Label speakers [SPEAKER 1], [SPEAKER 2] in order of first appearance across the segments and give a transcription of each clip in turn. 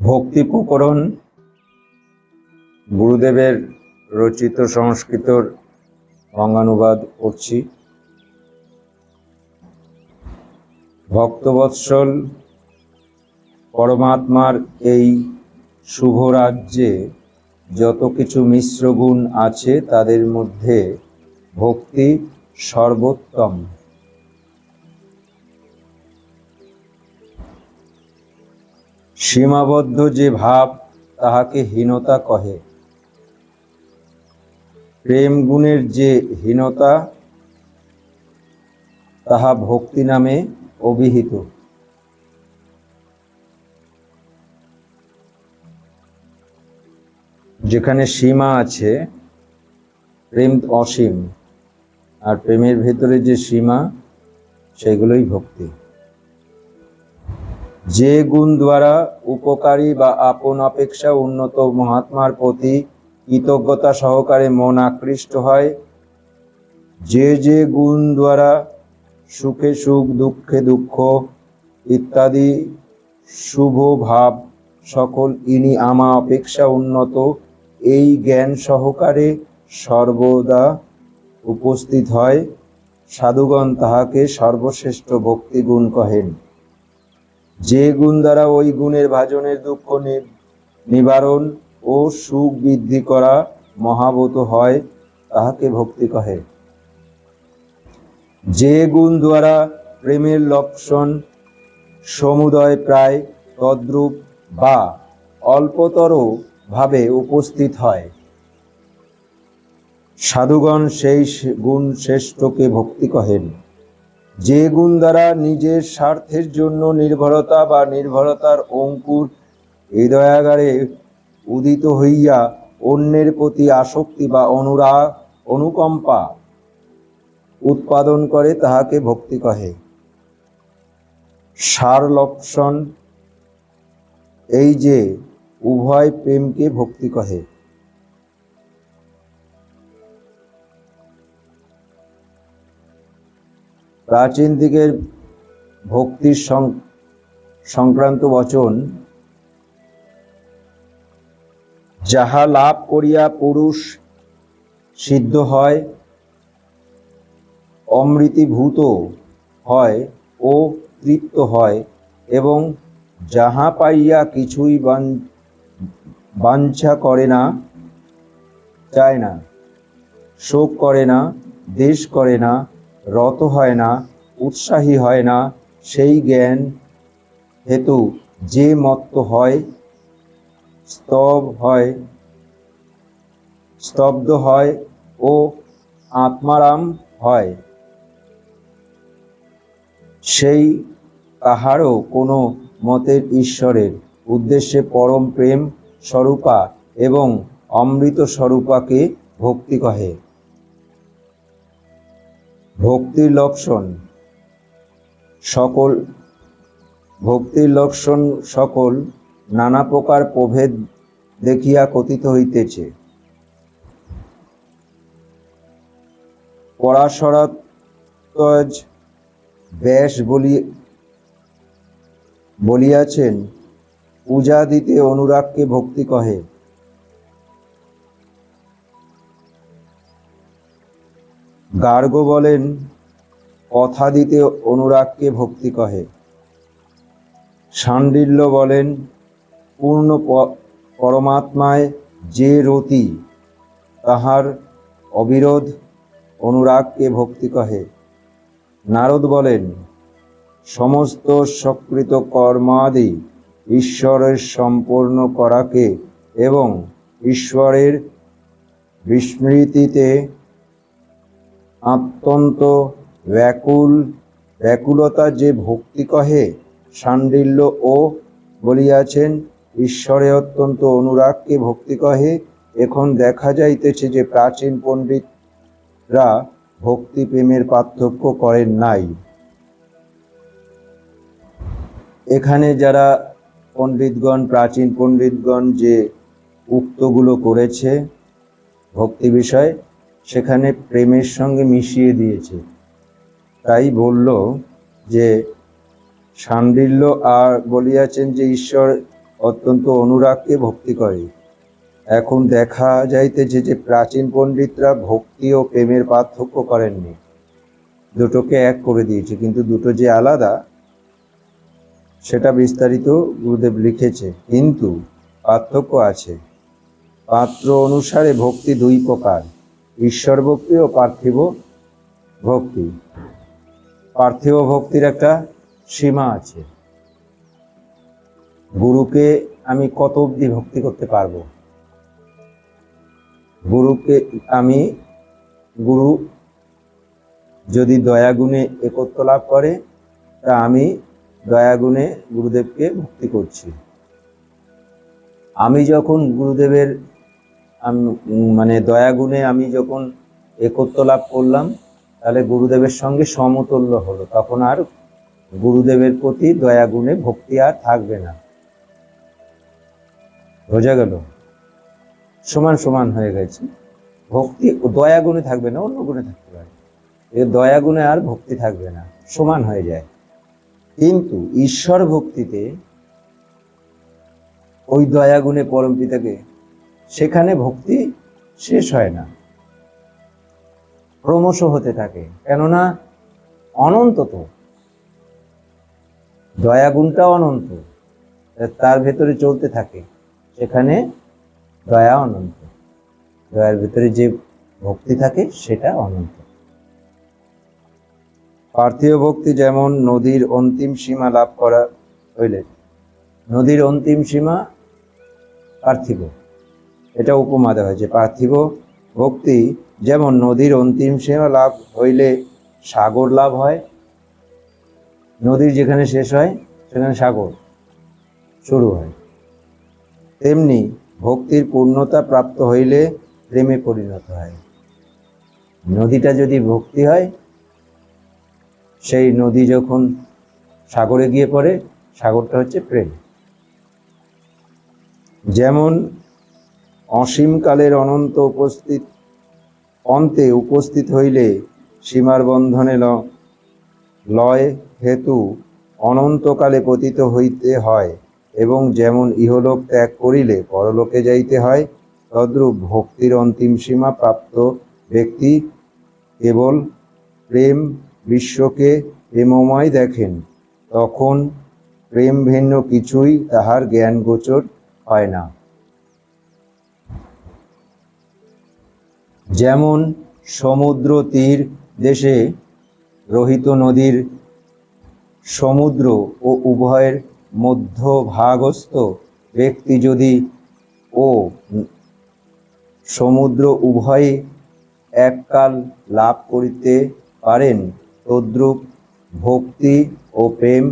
[SPEAKER 1] ভক্তি প্রকরণ গুরুদেবের রচিত সংস্কৃতর বঙ্গানুবাদ করছি। ভক্তবৎসল পরমাত্মার এই শুভ রাজ্যে যত কিছু মিশ্র গুণ আছে তাদের মধ্যে ভক্তি সর্বোত্তম। সীমাবদ্ধ যে ভাব তাহাকে হীনতা কহে। প্রেম গুণের যে হীনতা তাহা ভক্তি নামে অভিহিত। যেখানে সীমা আছে, প্রেম অসীম, আর প্রেমের ভেতরে যে সীমা সেগুলোই ভক্তি। যে গুণ দ্বারা উপকারী বা আপন অপেক্ষা উন্নত মহাত্মার প্রতি কৃতজ্ঞতা সহকারে মন আকৃষ্ট হয়, যে গুণ দ্বারা সুখে সুখ দুঃখে দুঃখ ইত্যাদি শুভ ভাব সকল ইনি আমা অপেক্ষা উন্নত এই জ্ঞান সহকারে সর্বদা উপস্থিত হয়, সাধুগণ তাহাকে সর্বশ্রেষ্ঠ ভক্তি গুণ কহেন। যে গুণ দ্বারা ওই গুণের ভাজনের দুঃখ নিবারণ ও সুখ বৃদ্ধি করা মহাবত হয় তাহাকে ভক্তি কহে। যে গুণ দ্বারা প্রেমের লক্ষণ সমুদয় প্রায় তদ্রূপ বা অল্পতর ভাবে উপস্থিত হয়, সাধুগণ সেই গুণ শ্রেষ্ঠকে ভক্তি কহেন। যে গুণ দ্বারা নিজের স্বার্থের জন্য নির্ভরতা বা নির্ভরতার অঙ্কুর হৃদয়াগারে উদিত হইয়া অন্যের প্রতি আসক্তি বা অনুরাগ অনুকম্পা উৎপাদন করে তাহাকে ভক্তি কহে। সার লক্ষণ এই যে উভয় প্রেমকে ভক্তি কহে। প্রাচীন দিকের ভক্তির সংক্রান্ত বচন, যাহা লাভ করিয়া পুরুষ সিদ্ধ হয়, অমৃতিভূত হয় ও তৃপ্ত হয়, এবং যাহা পাইয়া কিছুই বাঞ্ছা করে না, চায় না, শোক করে না, দ্বেষ করে না, রত হয় না, উৎসাহী হয় না, সেই জ্ঞান হেতু যে মত্ত হয়, স্তব্ধ হয় ও আত্মারাম হয়, সেই কাহারও কোনো মতের ঈশ্বরের উদ্দেশ্যে পরম প্রেম স্বরূপা এবং অমৃত স্বরূপাকে ভক্তি কহে। ভক্তির লক্ষণ সকল নানা প্রকার প্রভেদ দেখিয়া কথিত হইতেছে। পরাশরাত্মজ ব্যাস বলিয়াছেন, পূজা দিতে অনুরাগকে ভক্তি কহে। গার্গ বলেন, কথা দিতে অনুরাগকে ভক্তি কহে। শাণ্ডিল্য বলেন, পূর্ণ পরমাত্মায় যে রতি তাহার অবিরোধ অনুরাগকে ভক্তি কহে। নারদ বলেন, সমস্ত সকৃত কর্মাদি ঈশ্বরের সম্পূর্ণ করাকে এবং ঈশ্বরের বিস্মৃতিতে অত্যন্ত ব্যাকুলতা যে ভক্তি কহে। শাণ্ডিল্য ও বলিয়াছেন, ঈশ্বরে অত্যন্ত অনুরাগকে ভক্তি কহে। এখন দেখা যাইতেছে যে প্রাচীন পণ্ডিতরা ভক্তি প্রেমের পার্থক্য করেন নাই। এখানে যারা প্রাচীন পণ্ডিতগণ যে উক্তগুলো করেছে ভক্তি বিষয়, সেখানে প্রেমের সঙ্গে মিশিয়ে দিয়েছে। তাই বলল যে শাণ্ডিল্য আর বলিয়াছেন যে ঈশ্বর অত্যন্ত অনুরাগকে ভক্তি করে। এখন দেখা যাইতেছে যে প্রাচীন পণ্ডিতরা ভক্তি ও প্রেমের পার্থক্য করেননি, দুটোকে এক করে দিয়েছে, কিন্তু দুটো যে আলাদা সেটা বিস্তারিত গুরুদেব লিখেছে, কিন্তু পার্থক্য আছে। পাত্র অনুসারে ভক্তি দুই প্রকার, ঈশ্বর ভক্তি ও পার্থিব ভক্তি। পার্থিব ভক্তির একটা সীমা আছে। গুরুকে আমি কত অবধি ভক্তি করতে পারবো, গুরু যদি দয়াগুণে একত্ব লাভ করে তা আমি দয়াগুণে গুরুদেবকে ভক্তি করছি। আমি যখন গুরুদেবের দয়াগুণে আমি যখন একত্ব লাভ করলাম, তাহলে গুরুদেবের সঙ্গে সমতুল্য হলো, তখন আর গুরুদেবের প্রতি দয়াগুণে ভক্তি আর থাকবে না। বোঝা গেল? সমান সমান হয়ে গেছে। ভক্তি দয়াগুণে থাকবে না, অন্য গুণে থাকতে পারে, দয়াগুণে আর ভক্তি থাকবে না, সমান হয়ে যায়। কিন্তু ঈশ্বর ভক্তিতে ওই দয়াগুণে পরম পিতাকে, সেখানে ভক্তি শেষ হয় না, ক্রমশ হতে থাকে, কেননা অনন্ত তো, দয়াগুণটা অনন্ত, তার ভেতরে চলতে থাকে, সেখানে দয়া অনন্ত, দয়ার ভেতরে যে ভক্তি থাকে সেটা অনন্ত। পার্থিব ভক্তি যেমন নদীর অন্তিম সীমা লাভ করা হইলে, নদীর অন্তিম সীমা পার্থিব, এটা উপমা দেওয়া হয়েছে। পার্থিব ভক্তি যেমন নদীর অন্তিম সীমা লাভ হইলে সাগর লাভ হয়, নদীর যেখানে শেষ হয় সেখানে সাগর শুরু হয়, তেমনি ভক্তির পূর্ণতা প্রাপ্ত হইলে প্রেমে পরিণত হয়। নদীটা যদি ভক্তি হয়, সেই নদী যখন সাগরে গিয়ে পড়ে, সাগরটা হচ্ছে প্রেম। যেমন অসীমকালের অনন্ত অন্তে উপস্থিত হইলে সীমার বন্ধনে লয় হেতু অনন্তকালে পতিত হইতে হয়, এবং যেমন ইহলোক ত্যাগ করিলে পরলোকে যাইতে হয়, তদ্রূপ ভক্তির অন্তিম সীমা প্রাপ্ত ব্যক্তি কেবল প্রেম বিশ্বকে প্রেমময় দেখেন, তখন প্রেম ভিন্ন কিছুই তাহার জ্ঞান গোচর হয় না। যেমন সমুদ্র তীর দেশে রহিত নদীর সমুদ্র ও উভয়ের মধ্যভাগস্থ ব্যক্তি যদি ও সমুদ্র উভয়ে এককাল লাভ করিতে পারেন, তদ্রূপ ভক্তি ও প্রেম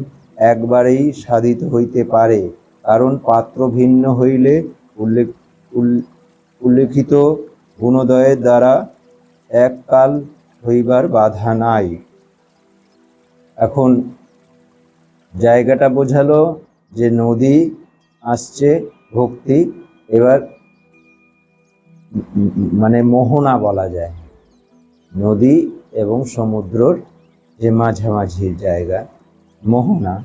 [SPEAKER 1] একবারেই সাধিত হইতে পারে, কারণ পাত্র ভিন্ন হইলে উল্লেখিত গুণোদয়ের দ্বারা এককাল হইবার বাধা নাই। এখন জায়গাটা বোঝালো যে নদী আসছে ভক্তি, এবার মোহনা বলা যায়, নদী এবং সমুদ্রর যে মাঝামাঝি জায়গা মোহনা,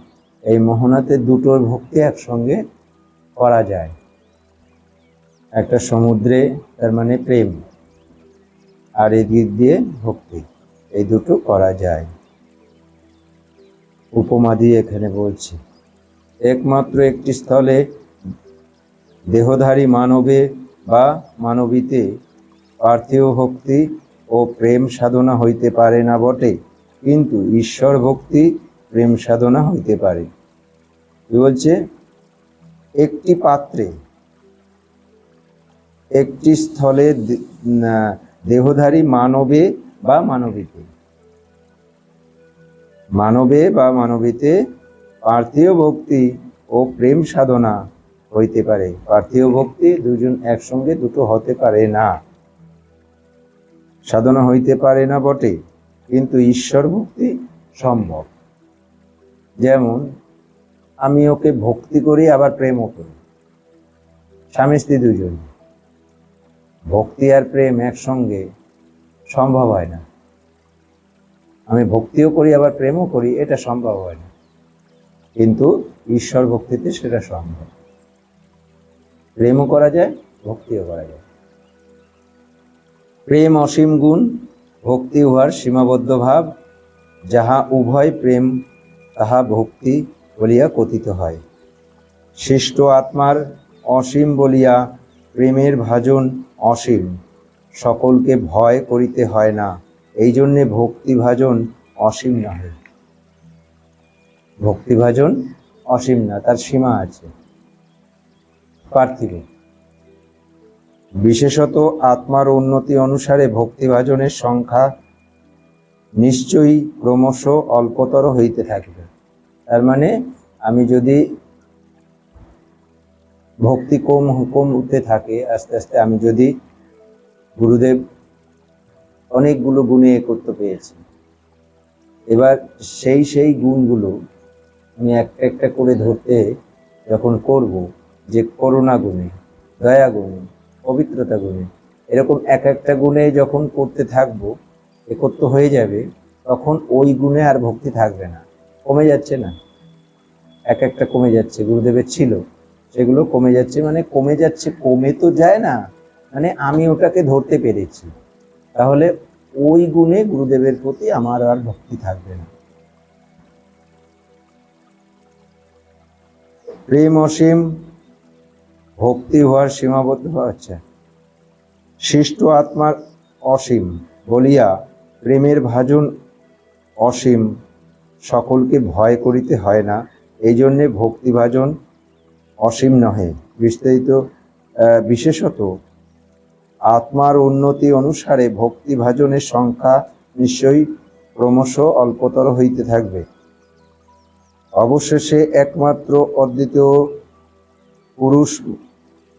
[SPEAKER 1] এই মোহনাতে দুটোর ভক্তি একসঙ্গে করা যায়। একটা সমুদ্রে তার মানে প্রেম, আর এদিক দিয়ে ভক্তি, এই দুটো করা যায়। উপমা দিয়ে এখানে বলছি, একমাত্র একটি স্থলে দেহধারী মানবে বা মানবীতে পার্থিব ভক্তি ও প্রেম সাধনা হইতে পারে না বটে, কিন্তু ঈশ্বর ভক্তি প্রেম সাধনা হইতে পারে। কি বলছে? একটি পাত্রে, একটি স্থলে দেহধারী মানবে বা মানবীতে পার্থিব ভক্তি ও প্রেম সাধনা হইতে পারে। পার্থিব ভক্তি দুজন একসঙ্গে দুটো হতে পারে না, সাধনা হইতে পারে না বটে, কিন্তু ঈশ্বর ভক্তি সম্ভব। যেমন আমি ওকে ভক্তি করি আবার প্রেমও করি, স্বামী স্ত্রী দুজন, ভক্তি আর প্রেম একসঙ্গে সম্ভব হয় না। আমি ভক্তিও করি আবার প্রেমও করি, এটা সম্ভব হয় না, কিন্তু ঈশ্বর ভক্তিতে সেটা সম্ভব। প্রেমও করা যায়, ভক্তিও করা যায়। প্রেম অসীম গুণ, ভক্তি উহার সীমাবদ্ধ ভাব। যাহা উভয় প্রেম তাহা ভক্তি বলিয়া কথিত হয়। সৃষ্ট আত্মার অসীম বলিয়া প্রেমের ভাজন অসীম, সকলকে ভয় করিতে হয় না, এই জন্যে ভক্তি ভাজন অসীম নহে। ভক্তি ভাজন অসীম না, তার সীমা আছে, পার্থিব। বিশেষত আত্মার উন্নতি অনুসারে ভক্তিভাজনের সংখ্যা নিশ্চয়ই ক্রমশ অল্পতর হইতে থাকবে। তার মানে আমি যদি ভক্তি কমতে থাকে আস্তে আস্তে, আমি যদি গুরুদেব অনেকগুলো গুণে করতে পেয়েছি, এবার সেই গুণগুলো আমি একটা একটা করে ধরতে যখন করব, যে করুণা গুণে, দয়া গুণে, পবিত্রতা গুণে, এরকম এক একটা গুণে যখন করতে থাকবো, একত্র হয়ে যাবে, তখন ওই গুণে আর ভক্তি থাকবে না, কমে যাচ্ছে না, এক একটা কমে যাচ্ছে। গুরুদেবের ছিল, সেগুলো কমে যাচ্ছে, মানে কমে যাচ্ছে, কমে তো যায় না, মানে আমি ওটাকে ধরতে পেরেছি, তাহলে ওই গুণে গুরুদেবের প্রতি আমার আর ভক্তি থাকবে না। প্রেম অসীম, ভক্তি হওয়ার সীমাবদ্ধ হচ্ছে। সৃষ্ট আত্মার অসীম বলিয়া প্রেমের ভাজন অসীম, সকলকে ভয় করিতে হয় না, এই জন্যে ভক্তিভাজন অসীম নহে। বিস্তারিত বিশেষত আত্মার উন্নতি অনুসারে ভক্তিভাজনের সংখ্যা নিশ্চয়ই ক্রমশ অল্পতর হইতে থাকবে। অবশেষে একমাত্র অদ্বিতীয়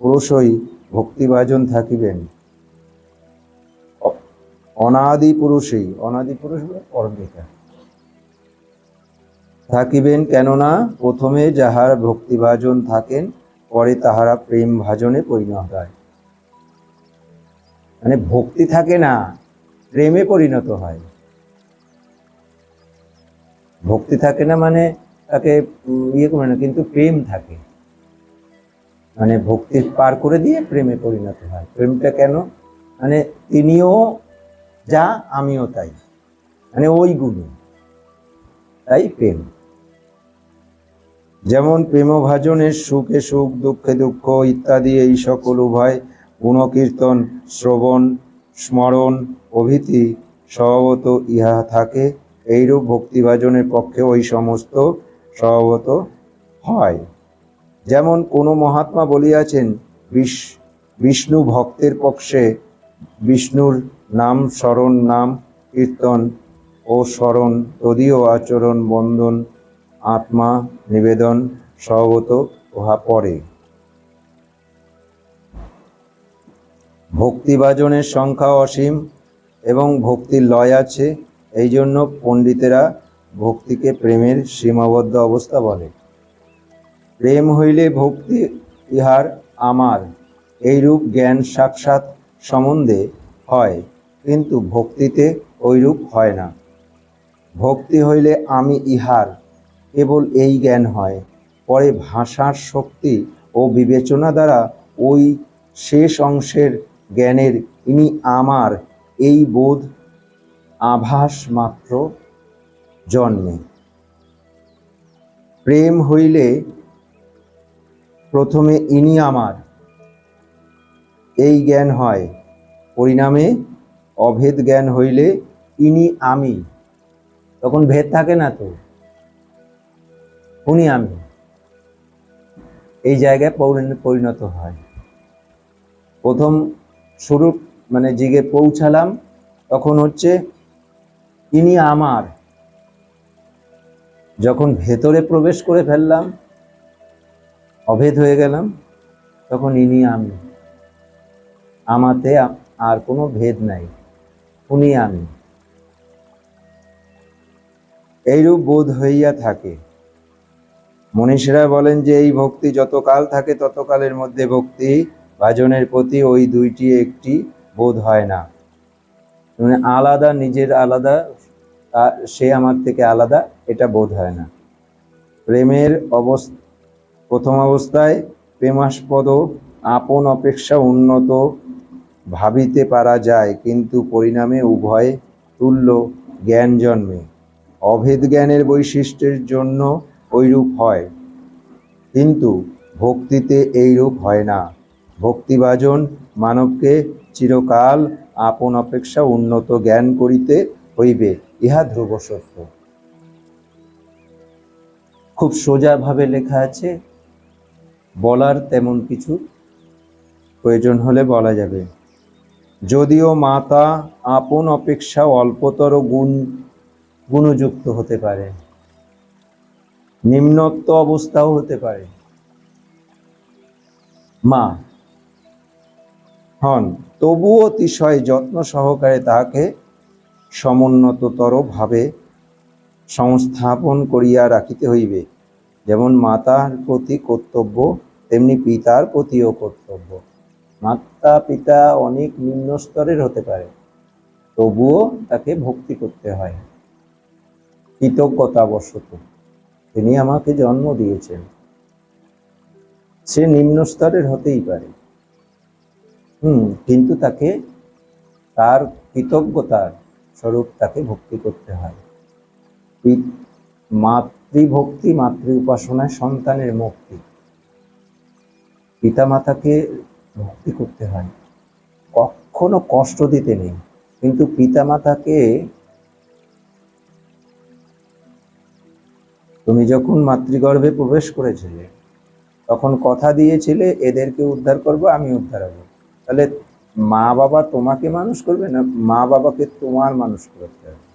[SPEAKER 1] পুরুষই ভক্তিভাজন থাকিবেন। অনাদি পুরুষই, অনাদি পুরুষ পরমপিতা থাকিবেন, কেননা প্রথমে যাহার ভক্তিভাজন থাকেন, পরে তাহারা প্রেম ভাজনে পরিণত হয়। মানে ভক্তি থাকে না, প্রেমে পরিণত হয়। ভক্তি থাকে না মানে তাকে ইয়ে করে না, কিন্তু প্রেম থাকে, মানে ভক্তি পার করে দিয়ে প্রেমে পরিণত হয়। প্রেমটা কেন? মানে তিনিও যা, আমিও তাই, মানে ওই গুণ, তাই প্রেম। যেমন প্রেমভাজনের সুখে সুখ, দুঃখে দুঃখ ইত্যাদি, এই সকল উভয় গুণকীর্তন, শ্রবণ, স্মরণ প্রভৃতি স্বভাবত ইহা থাকে, এইরূপ ভক্তিভাজনের পক্ষে ওই সমস্ত স্বভাবত হয়। যেমন কোনো মহাত্মা বলিয়াছেন, বিষ্ণু ভক্তের পক্ষে বিষ্ণুর নাম স্মরণ, নাম কীর্তন ও স্মরণ, তদীয় আচরণ, বন্ধন, আত্মা নিবেদন স্বভাবত উহা পরে। ভক্তিভাজনের সংখ্যা অসীম এবং ভক্তির লয় আছে, এই জন্য পণ্ডিতেরা ভক্তিকে প্রেমের সীমাবদ্ধ অবস্থা বলে। প্রেম হইলে ভক্তি ইহার আমার, এইরূপ জ্ঞান সাক্ষাৎ সম্বন্ধে হয়, কিন্তু ভক্তিতে ওইরূপ হয় না। ভক্তি হইলে আমি ইহার, কেবল এই জ্ঞান হয়, পরে ভাষার শক্তি ও বিবেচনা দ্বারা ওই শেষ অংশের জ্ঞানের ইনি আমার এই বোধ আভাস মাত্র জন্মে। প্রেম হইলে প্রথমে ইনি আমার এই জ্ঞান হয়, পরিণামে অভেদ জ্ঞান হইলে ইনি আমি, তখন ভেদ থাকে না, তো উনি আমি, এই জায়গায় পরিণত হয়। প্রথম শুরু মানে জিগে পৌঁছালাম, তখন হচ্ছে ইনি আমার, যখন ভেতরে প্রবেশ করে ফেললাম, অভেদ হয়ে গেলাম, তখন ইনি আমি, আমাতে আর কোনো ভেদ নাই, উনি আমি, এইরূপ বোধ হইয়া থাকে। মনীষীরা বলেন যে এই ভক্তি যতকাল থাকে ততকালের মধ্যে ভক্তি ভাজনের প্রতি ওই দুইটি একটি বোধ হয় না, মানে আলাদা, নিজের আলাদা, সে আমার থেকে আলাদা, এটা বোধ হয় না। প্রেমের প্রথম অবস্থায় প্রেমাস্পদ আপন অপেক্ষা উন্নত ভাবিতে পারা যায়, কিন্তু পরিণামে উভয় তুল্য জ্ঞান জন্মে। অভেদ জ্ঞানের বৈশিষ্ট্যের জন্য ঐরূপ হয়, কিন্তু ভক্তিতে এইরূপ হয় না। ভক্তিভাজন মানবকে চিরকাল আপন অপেক্ষা উন্নত জ্ঞান করিতে হইবে, ইহা ধ্রুব সত্য। খুব সোজাভাবে লেখা আছে, বলার তেমন কিছু প্রয়োজন হলে বলা যাবে। যদিও মাতা আপন অপেক্ষা অল্পতর গুণযুক্ত হতে পারে, নিম্নত্ব অবস্থাও হতে পারে, মা হন, তবুও অতিশয় যত্ন সহকারে তাহাকে সমুন্নততর ভাবে সংস্থাপন করিয়া রাখিতে হইবে। যেমন মাতার প্রতি কর্তব্য, তেমনি পিতার প্রতিও কর্তব্য। মাতা পিতা অনেক নিম্ন স্তরের হতে পারে, তবুও তাকে ভক্তি করতে হয় কৃতজ্ঞতাবশত। তিনি আমাকে জন্ম দিয়েছেন, সে নিম্ন স্তরের হতেই পারে, কিন্তু তাকে তার কৃতজ্ঞতার স্বরূপ তাকে ভক্তি করতে হয়। মাতৃভক্তি, মাতৃ উপাসনায় সন্তানের মুক্তি। পিতা মাতাকে ভক্তি করতে হয়, কখনো কষ্ট দিতে নেই। কিন্তু পিতা মাতাকে তুমি যখন মাতৃগর্ভে প্রবেশ করেছিলে, তখন কথা দিয়েছিলে এদেরকে উদ্ধার করবো, আমি উদ্ধার হবো। তাহলে মা বাবা তোমাকে মানুষ করবে না, মা বাবাকে তোমার মানুষ করতে হবে।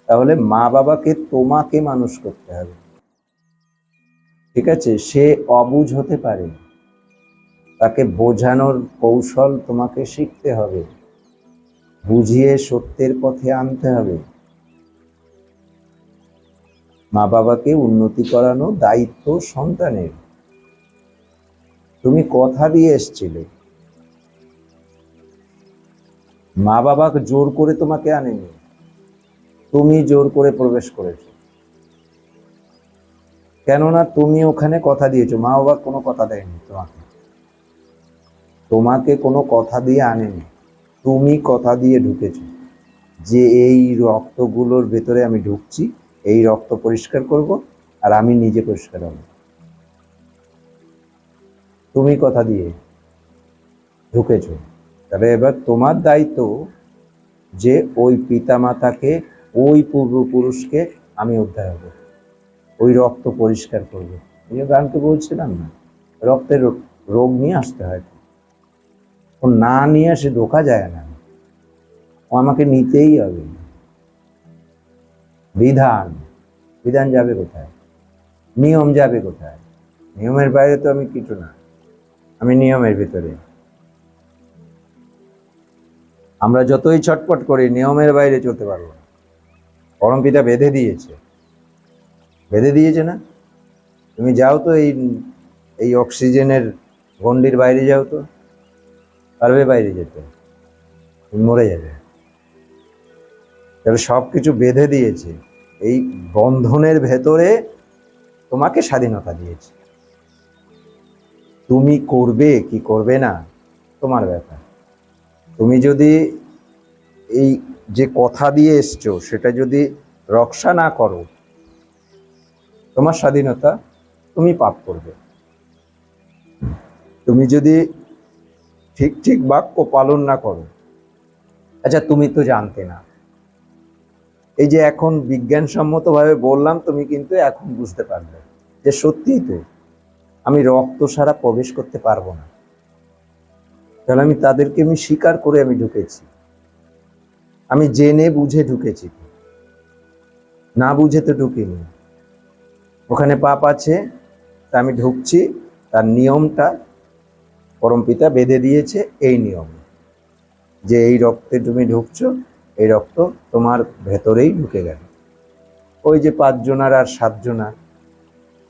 [SPEAKER 1] তাহলে মা বাবাকে তোমাকে মানুষ করতে হবে, ঠিক আছে? সে অবুঝ হতে পারে, তাকে বোঝানোর কৌশল তোমাকে শিখতে হবে, বুঝিয়ে সত্যের পথে আনতে হবে। মা বাবাকে উন্নতি করানো দায়িত্ব সন্তানের। তুমি কথা দিয়ে এসেছিলে, মা বাবাকে জোর করে তোমাকে আনেনি, তুমি জোর করে প্রবেশ করেছো। কেননা তুমি ওখানে কথা দিয়েছো, মা বাবা কোনো কথা দেয়নি তোমাকে, তোমাকে কোনো কথা দিয়ে আনেনি, তুমি কথা দিয়ে ঢুকেছো যে এই রক্তগুলোর ভেতরে আমি ঢুকছি, এই রক্ত পরিষ্কার করব, আর আমি নিজে পরিষ্কার হব। তুমি কথা দিয়ে ঢুকেছো। তাহলে এবার তোমার দায়িত্ব যে ওই পিতা মাতাকে, ওই পূর্বপুরুষকে আমি উদ্ধার হব, ওই রক্ত পরিষ্কার করবো। এই গানকে বলছিলাম না, রক্তের রোগ নিয়ে আসতে হয়, ও না নিয়ে আসে ঢোকা যায় না, ও আমাকে নিতেই হবে। বিধান, বিধান যাবে কোথায়? নিয়ম যাবে কোথায়? নিয়মের বাইরে তো আমি কিছু না, আমি নিয়মের ভিতরে। আমরা যতই ছটপট করি, নিয়মের বাইরে চলতে পারবো না। পরমপিতা বেঁধে দিয়েছে, বেঁধে দিয়েছে না? তুমি যাও তো এই অক্সিজেনের গণ্ডির বাইরে যাও তো, পারবে বাইরে যেতে? তুমি মরে যাবে। তাহলে সবকিছু বেঁধে দিয়েছে, এই বন্ধনের ভেতরে তোমাকে স্বাধীনতা দিয়েছে। তুমি করবে কি করবে না তোমার ব্যাপার। তুমি যদি এই যে কথা দিয়ে এসছো সেটা যদি রক্ষা না করো, তোমার স্বাধীনতা, তুমি পাপ করবে। তুমি যদি ঠিক ঠিক বাক্য পালন না করো, আচ্ছা তুমি তো জানতে না, এই যে এখন বিজ্ঞানসম্মতভাবে বললাম, তুমি কিন্তু এখন বুঝতে পারবে যে সত্যিই তো আমি রক্ত ছাড়া প্রবেশ করতে পারবো না। তাহলে আমি তাদেরকে আমি স্বীকার করে আমি ঢুকেছি, আমি জেনে বুঝে ঢুকেছি, না বুঝে তো ঢুকিনি। ওখানে পাপ আছে, তা আমি ঢুকছি, তার নিয়মটা পরমপিতা বেঁধে দিয়েছে। এই নিয়ম যে এই রক্তে তুমি ঢুকছো, এই রক্ত তোমার ভেতরেই ঢুকে গেল। ওই যে 5 জনার আর 7 জনার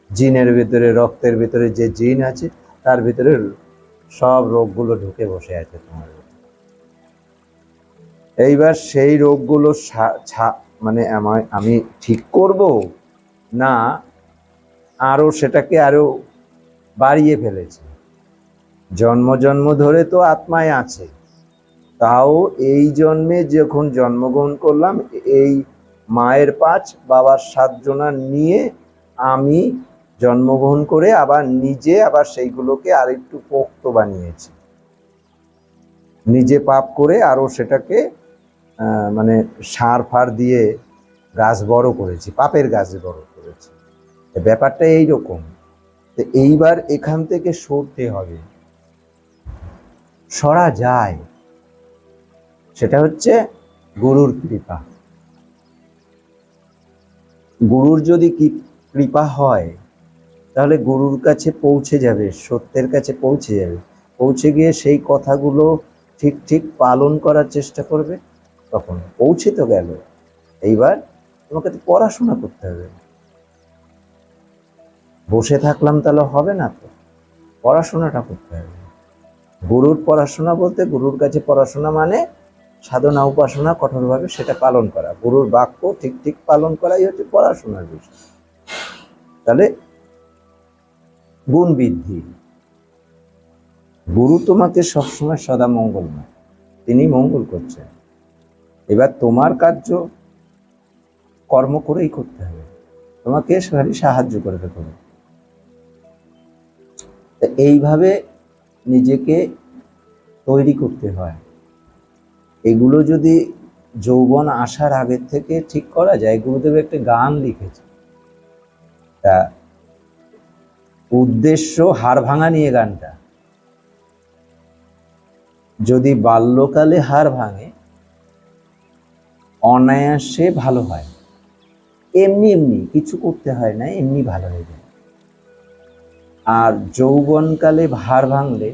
[SPEAKER 1] জিনের ভেতরে, রক্তের ভেতরে যে জিন আছে, তার ভেতরে সব রোগগুলো ঢুকে বসে আছে তোমার। এইবার সেই রোগগুলো মানে আমি ঠিক করব না আরো সেটাকে আরো বাড়িয়ে ফেলেছি, জন্ম জন্ম ধরে তো আত্মায় আছে, তাও এই জন্মে যখন জন্মগ্রহণ করলাম, এই মায়ের 5 বাবার 7 জনা নিয়ে আমি জন্মগ্রহণ করে আবার নিজে আবার সেইগুলোকে আরেকটু পোক্ত বানিয়েছি, নিজে পাপ করে আরো সেটাকে মানে সার ফার দিয়ে গাছ বড় করেছি, পাপের গাছ বড় করেছি। ব্যাপারটা এইরকম। তো এইবার এখান থেকে সরতে হবে, সরা যায়, সেটা হচ্ছে গুরুর কৃপা। গুরুর যদি কৃপা হয় তাহলে গুরুর কাছে পৌঁছে যাবে, সত্যের কাছে পৌঁছে যাবে, পৌঁছে গিয়ে সেই কথাগুলো ঠিক ঠিক পালন করার চেষ্টা করবে। তখন পৌঁছে তো গেল, এইবার তোমাকে তো পড়াশোনা করতে হবে। বসে থাকলাম তাহলে হবে না, তো পড়াশোনাটা করতে হবে। গুরুর পড়াশোনা বলতে, গুরুর কাছে পড়াশোনা মানে সাধনা উপাসনা কঠোরভাবে সেটা পালন করা, গুরুর বাক্য ঠিক ঠিক পালন করাই হচ্ছে পড়াশোনার বিষয়। তাহলে গুণ বৃদ্ধি, গুরু তোমাকে সবসময় সদা মঙ্গলময়, তিনি মঙ্গল করছেন। এবার তোমার কার্য কর্ম করেই করতে হবে, তোমাকে খালি সাহায্য করবে তুমি। এইভাবে নিজেকে তৈরি করতে হয়। এগুলো যদি যৌবন আসার আগের থেকে ঠিক করা যায়, গুরুদেব একটা গান লিখেছে, তা উদ্দেশ্য হাড় ভাঙা নিয়ে গানটা। যদি বাল্যকালে হাড় ভাঙে অনায়াসে ভালো হয়, এমনি এমনি কিছু করতে হয় না, এমনি ভালো হয়ে যায়। আর যৌবনকালে হাড় ভাঙলে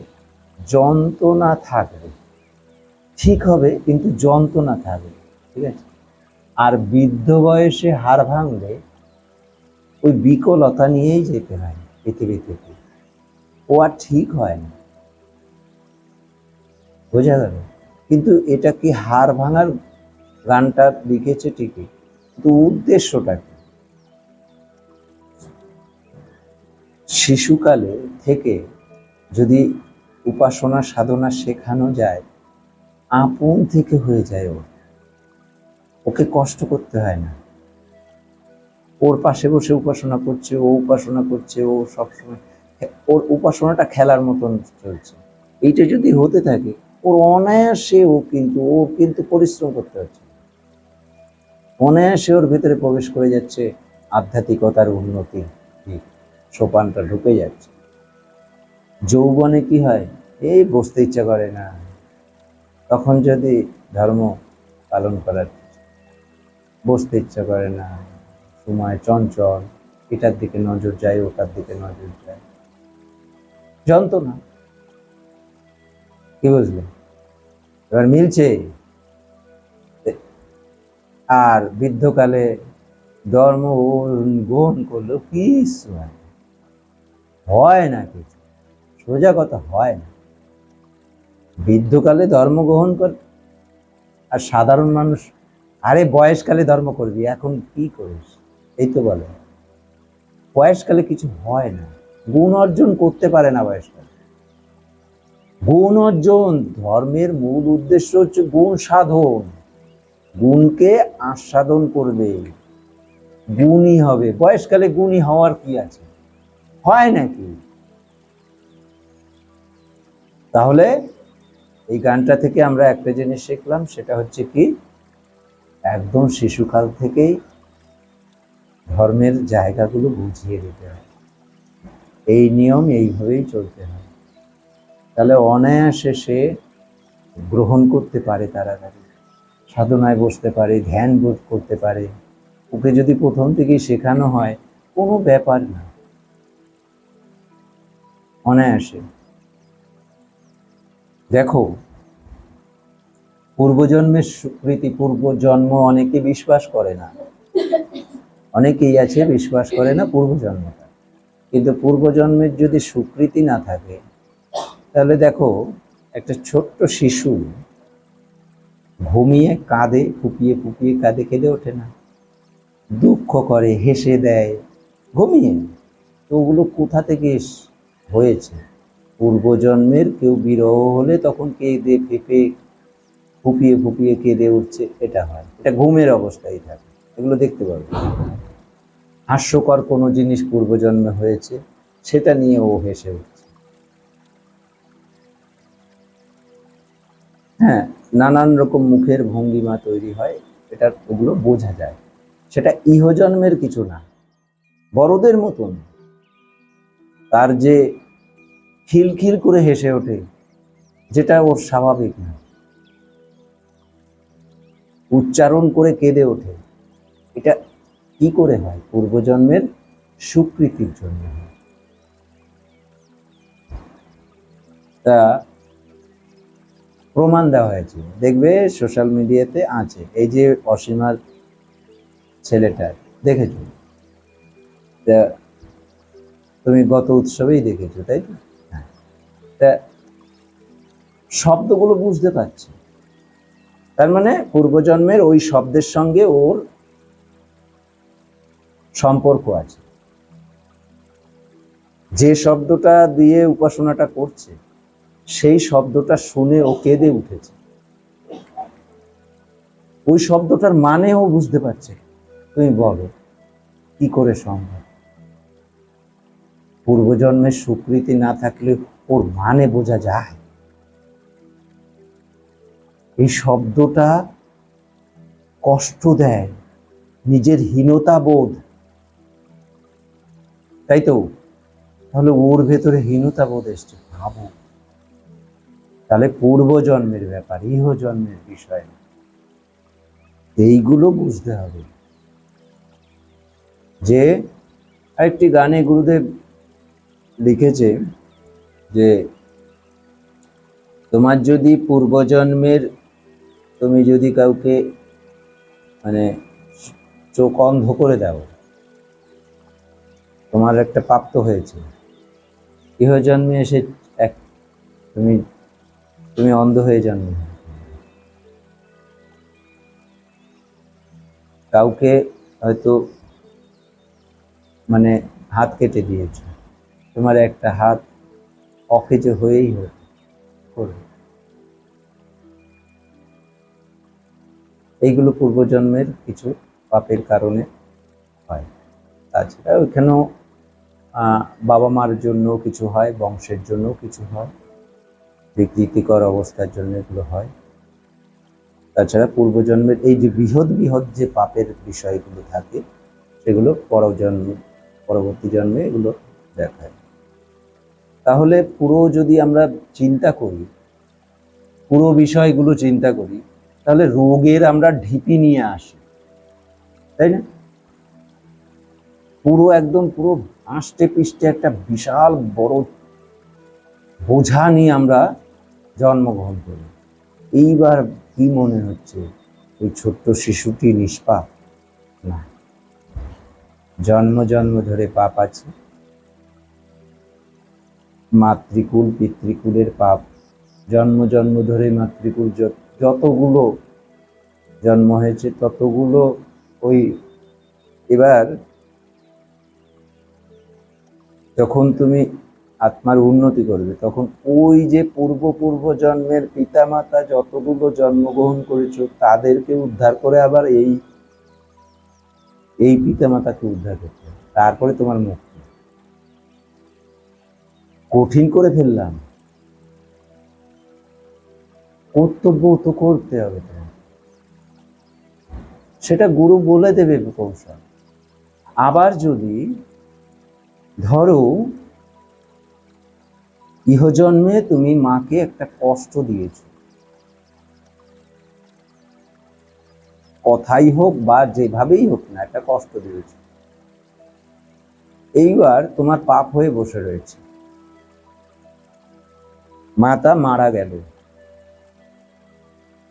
[SPEAKER 1] যন্ত্রণা থাকবে, ঠিক হবে কিন্তু যন্ত্রণা থাকবে, ঠিক আছে। আর বৃদ্ধ বয়সে হাড় ভাঙলে ওই বিকলতা নিয়েই যেতে হয় পৃথিবী থেকে, ও আর ঠিক হয় না, বোঝা গেল। কিন্তু এটা কি হাড় ভাঙার গানটা লিখেছে ঠিকই, কিন্তু উদ্দেশ্যটা কি? শিশুকালে থেকে যদি উপাসনা সাধনা শেখানো যায়, আপন থেকে হয়ে যায়, ওকে কষ্ট করতে হয় না। ওর পাশে বসে উপাসনা করছে, ও উপাসনা করছে, ও সবসময় ওর উপাসনাটা খেলার মতন চলছে। এইটা যদি হতে থাকে, ওর অনায়াসে ওর কিন্তু পরিশ্রম করতে হচ্ছে, অনায়াসে ওর ভেতরে প্রবেশ করে যাচ্ছে আধ্যাত্মিকতার উন্নতি, সোপানটা ঢুকে যাচ্ছে। যৌবনে কি হয়, এই বসতে ইচ্ছা করে না, তখন যদি ধর্ম পালন করার বসতে ইচ্ছা করে না, সময় চঞ্চল, এটার দিকে নজর যায়, ওটার দিকে নজর যায়, যন্ত্রণা। কি বুঝলে? এবার মিলছে। আর বৃদ্ধকালে ধর্ম গ্রহণ করলো কিছু হয় না, কিছু সোজা কথা হয় না। বৃদ্ধকালে ধর্ম গ্রহণ কর, আর সাধারণ মানুষ আরে বয়সকালে ধর্ম করবি, এখন কি করিস, এই তো বলে। বয়সকালে কিছু হয় না, গুণ অর্জন করতে পারে না বয়সকালে। গুণ অর্জন, ধর্মের মূল উদ্দেশ্য হচ্ছে গুণ সাধন, গুণকে আস্বাদন করবে, গুণী হবে। বয়সকালে গুণী হওয়ার কি আছে, হয় নাকি? তাহলে এই গানটা থেকে আমরা একটা জিনিস শিখলাম, সেটা হচ্ছে কি, একদম শিশুকাল থেকেই ধর্মের জায়গাগুলো বুঝিয়ে দিতে হয়, এই নিয়ম এইভাবেই চলতে হয়, তাহলে অনায়াসে সে গ্রহণ করতে পারে, তাড়াতাড়ি সাধনায় বসতে পারে, ধ্যান বোধ করতে পারে। ওকে যদি প্রথম থেকেই শেখানো হয়, কোনো ব্যাপার না, অনায়াসে। দেখো, পূর্বজন্মের স্বীকৃতি, পূর্বজন্ম অনেকে বিশ্বাস করে না, অনেকেই আছে বিশ্বাস করে না পূর্বজন্মটা। কিন্তু পূর্বজন্মের যদি স্বীকৃতি না থাকে, তাহলে দেখো একটা ছোট্ট শিশু ঘুমিয়ে কাঁদে, ফুপিয়ে ফুপিয়ে কাঁদে, কেঁদে ওঠে না, দুঃখ করে, হেসে দেয় ঘুমিয়ে, তো ওগুলো কোথা থেকে হয়েছে? পূর্বজন্মের কেউ বিরহ হলে তখন কেঁদে ফেঁপে ফুপিয়ে ফুপিয়ে কেঁদে উঠছে, এটা হয়, এটা ঘুমের অবস্থায় থাকে, এগুলো দেখতে পাবে। হাস্যকর কোনো জিনিস পূর্বজন্মে হয়েছে, সেটা নিয়ে ও হেসে উঠছে। হ্যাঁ, নানান রকম মুখের ভঙ্গিমা তৈরি হয়, এটা ওগুলো বোঝা যায়। সেটা ইহজন্মের কিছু না, বড়দের মতন তার যে খিলখিল করে হেসে ওঠে, যেটা ওর স্বাভাবিক না, উচ্চারণ করে কেঁদে ওঠে, এটা কি করে হয়? পূর্বজন্মের স্বীকৃতির জন্য। তা প্রমাণ দেওয়া হয়েছে, দেখবে সোশ্যাল মিডিয়াতে আছে, এই যে অসীমার ছেলেটা দেখেছো, তা তুমি গত উৎসবেই দেখেছো, তাই তো? হ্যাঁ, তা শব্দগুলো বুঝতে পারছে, তার মানে পূর্বজন্মের ওই শব্দের সঙ্গে ওর সম্পর্ক আছে। যে শব্দটা দিয়ে উপাসনাটা করছে, সেই শব্দটা শুনে ও কেঁদে উঠেছে, ওই শব্দটার মানেও বুঝতে পারছে। তুমি বলো কি করে সম্ভব? পূর্বজন্মের স্বীকৃতি না থাকলে ওর মানে বোঝা যায়? এই শব্দটা কষ্ট দেয়, নিজের হীনতা বোধ, তাই তো? তাহলে ওর ভেতরে হীনতা বোধ এসছে, ভাবো। তাহলে পূর্বজন্মের ব্যাপার, ইহজন্মের বিষয়, এইগুলো বুঝতে হবে। যে আরেকটি গানে গুরুদেব লিখেছে যে তোমার যদি পূর্বজন্মের, তুমি যদি কাউকে মানে চোখ অন্ধ করে দাও, তোমার একটা প্রাপ্ত হয়েছে, ইহজন্মে এসে এক তুমি তুমি অন্ধ হয়ে জন্ম। কাউকে হয়তো মানে হাত কেটে দিয়েছ, তোমার একটা হাত অকেজ হয়েই করবে। এইগুলো পূর্বজন্মের কিছু পাপের কারণে হয়। তাছাড়া ওইখানেও বাবা মার জন্য কিছু হয়, বংশের জন্য কিছু হয়, বিকৃতিকর অবস্থার জন্য এগুলো হয়। তাছাড়া পূর্বজন্মের এই যে বৃহৎ বৃহৎ যে পাপের বিষয়গুলো থাকে, সেগুলো পরবর্তী জন্মে এগুলো দেখায়। তাহলে পুরো যদি আমরা চিন্তা করি, পুরো বিষয়গুলো চিন্তা করি, তাহলে রোগের আমরা ঢিপি নিয়ে আসি, তাই না? পুরো একদম পুরো আষ্টে পৃষ্ঠে একটা বিশাল বড় বোঝা নিয়ে আমরা জন্মগ্রহণ করি। এইবার কি মনে হচ্ছে ওই ছোট্ট শিশুটি নিষ্পাপ? না, জন্ম জন্ম ধরে পাপ আছে, মাতৃকুল পিতৃকুলের পাপ, জন্ম জন্ম ধরে মাতৃকুল যতগুলো জন্ম হয়েছে ততগুলো ওই। এবার যখন তুমি আত্মার উন্নতি করবে, তখন ওই যে পূর্ব জন্মের পিতামাতা যতগুলো জন্মগ্রহণ করেছো, তাদেরকে উদ্ধার করে আবার এই পিতামাতাকে উদ্ধার করতে হবে, তারপরে তোমার মুক্তি। কঠিন করে ফেললাম, কর্তব্য তো করতে হবে, সেটা গুরু বলে দেবে কৌশল। আবার যদি ধরো ইহজন্মে তুমি মাকে একটা কষ্ট দিয়েছো, কথাই হোক বা যেভাবেই হোক না, একটা কষ্ট দিয়েছো, এইবার তোমার পাপ হয়ে বসে রয়েছে, মাতা মারা গেল,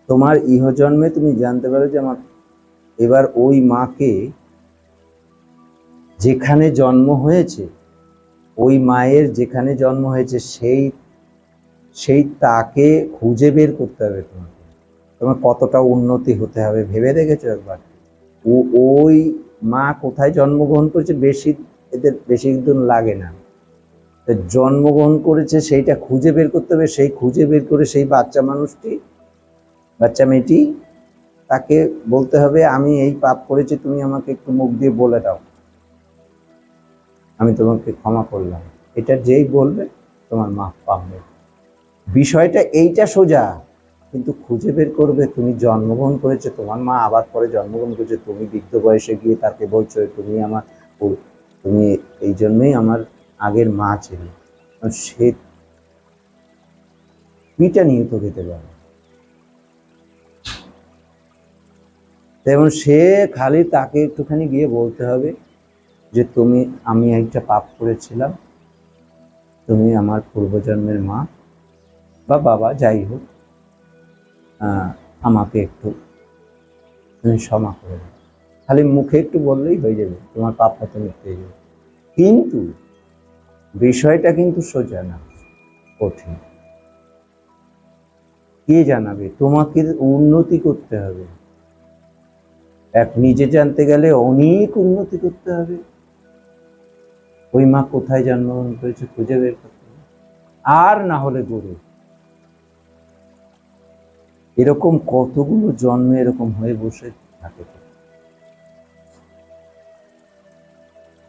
[SPEAKER 1] তোমার ইহজন্মে তুমি জানতে পারো যে আমার এবার ওই মাকে যেখানে জন্ম হয়েছে, ওই মায়ের যেখানে জন্ম হয়েছে সেই তাকে খুঁজে বের করতে হবে। তোমার কতটা উন্নতি হতে হবে ভেবে দেখেছো একবার? ওই মা কোথায় জন্মগ্রহণ করেছে, এদের বেশি দিন লাগে না, জন্মগ্রহণ করেছে সেইটা খুঁজে বের করতে হবে, সেই খুঁজে বের করে সেই বাচ্চা মানুষটি, বাচ্চা মেয়েটি, তাকে বলতে হবে আমি এই পাপ করেছি, তুমি আমাকে একটু মুখ দিয়ে বলে দাও, আমি তোমাকে ক্ষমা করলাম। এটা যেই বলবে তোমার মাফ পাবে। বিষয়টা এইটা সোজা, কিন্তু খুঁজে বের করবে তুমি জন্মগ্রহণ করেছে, তোমার মা আবার পরে জন্মগ্রহণ করেছে, তুমি বৃদ্ধ বয়সে গিয়ে তাকে বলছো তুমি আমার, তুমি এই জন্যই আমার আগের মা ছিল, সে পিটা নিহত খেতে পারে। তেমন সে খালি তাকে একটুখানি গিয়ে বলতে হবে যে তুমি, আমি একটা পাপ করেছিলাম, তুমি আমার পূর্বজন্মের মা বা বাবা যাই হোক, আমাকে একটু তুমি ক্ষমা করে দাও। খালি মুখে একটু বললেই হয়ে যাবে, তোমার পাপ হয়তো মিটে যাবে। কিন্তু বিষয়টা কিন্তু সোজা না, কঠিন। কে জানাবে? তোমাকে উন্নতি করতে হবে। এক নিজে জানতে গেলে অনেক উন্নতি করতে হবে। ওই মা কোথায় জন্মগ্রহণ করেছে খুঁজে বের করতে হবে, আর না হলে গুরু। এরকম কতগুলো জন্মে এরকম হয়ে বসে থাকে,